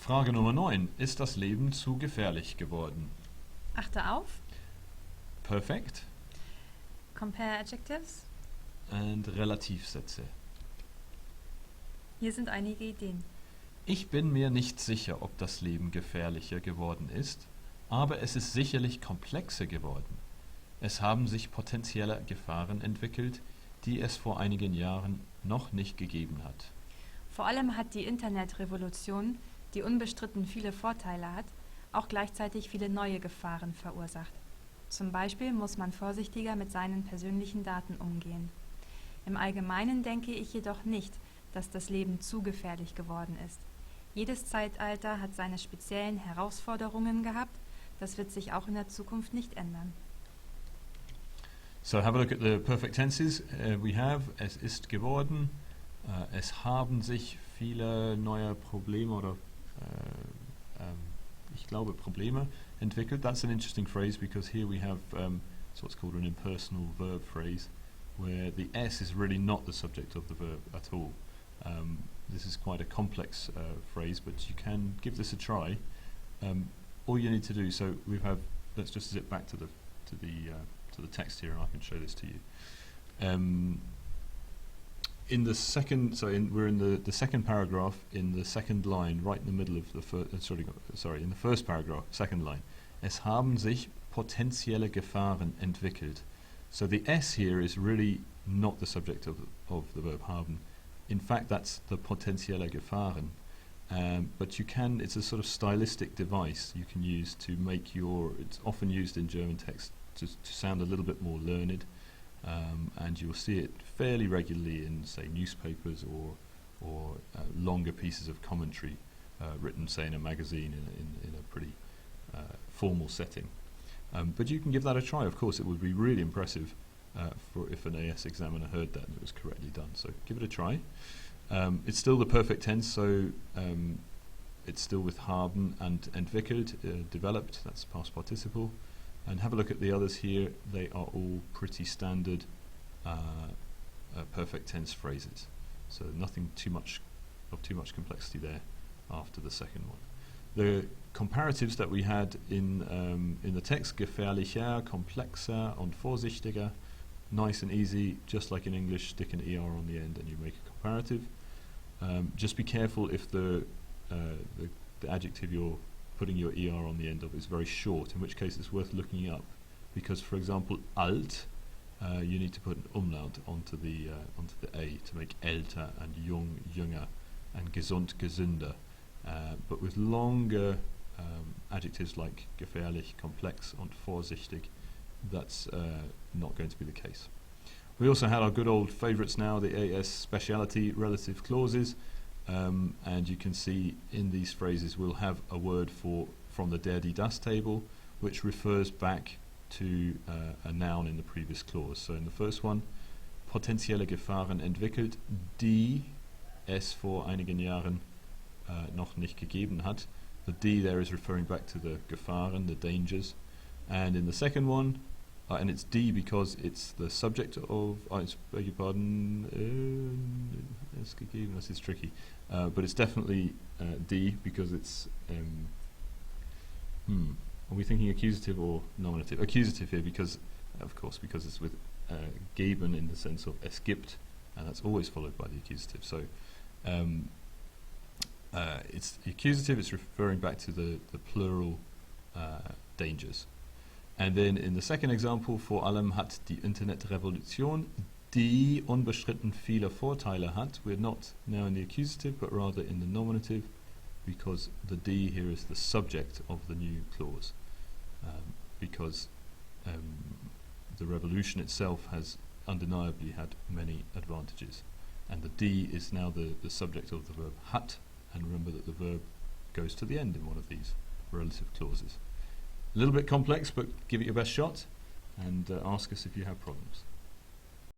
Frage Nummer 9. Ist das Leben zu gefährlich geworden? Achte auf. Perfekt. Compare adjectives. Und Relativsätze. Hier sind einige Ideen. Ich bin mir nicht sicher, ob das Leben gefährlicher geworden ist, aber es ist sicherlich komplexer geworden. Es haben sich potenzielle Gefahren entwickelt, die es vor einigen Jahren noch nicht gegeben hat. Vor allem hat die Internetrevolution, die unbestritten viele Vorteile hat, auch gleichzeitig viele neue Gefahren verursacht. Zum Beispiel muss man vorsichtiger mit seinen persönlichen Daten umgehen. Im Allgemeinen denke ich jedoch nicht, dass das Leben zu gefährlich geworden ist. Jedes Zeitalter hat seine speziellen Herausforderungen gehabt, das wird sich auch in der Zukunft nicht ändern. So have a look at the perfect tenses. We have, es ist geworden, es haben sich viele neue Probleme oder ich glaube Probleme entwickelt. That's an interesting phrase because here we have it's what's called an impersonal verb phrase where the S is really not the subject of the verb at all. This is quite a complex phrase, but you can give this a try. All you need to do, so we have, let's just zip back to the text here, and I can show this to you. In the second, we're in the second paragraph, in the second line, right in the middle of the first. In the first paragraph, second line. Es haben sich potenzielle Gefahren entwickelt. So the S here is really not the subject of the verb haben. In fact, that's the potenzielle Gefahren. But you can, it's a sort of stylistic device you can use to make it's often used in German text to sound a little bit more learned, and you'll see it fairly regularly in, say, newspapers or longer pieces of commentary written, say, in a magazine in a pretty formal setting. But you can give that a try. Of course, it would be really impressive if an AS examiner heard that and it was correctly done. So give it a try. It's still the perfect tense, so it's still with haben and entwickelt, developed, that's past participle. And have a look at the others here. They are all pretty standard perfect tense phrases. So nothing too much complexity there after the second one. The comparatives that we had in the text, gefährlicher, komplexer und vorsichtiger, nice and easy, just like in English, stick an ER on the end and you make a comparative. Just be careful if the adjective you're putting your ER on the end of is very short, in which case it's worth looking up, because, for example, alt, you need to put an umlaut onto the A to make älter and jung, jünger, and gesund, gesünder. But with longer adjectives like gefährlich, komplex, und vorsichtig, that's not going to be the case. We also had our good old favourites now, the AS speciality relative clauses, and you can see in these phrases we'll have a word from the der, die, das table, which refers back to a noun in the previous clause. So in the first one, potenzielle Gefahren entwickelt, die es vor einigen Jahren noch nicht gegeben hat. The die there is referring back to the Gefahren, the dangers. And in the second one, and it's die because it's the subject of, I beg your pardon, es gegeben, this is tricky, but it's definitely die because it's, are we thinking accusative or nominative? Accusative here because, of course, because it's with geben in the sense of es gibt, and that's always followed by the accusative. So it's the accusative, it's referring back to the plural dangers. And then in the second example, vor allem hat die Internetrevolution, die unbestritten viele Vorteile hat. We're not now in the accusative, but rather in the nominative, because the die here is the subject of the new clause. Because the revolution itself has undeniably had many advantages. And the die is now the subject of the verb hat, and remember that the verb goes to the end in one of these relative clauses. A little bit complex, but give it your best shot and ask us if you have problems.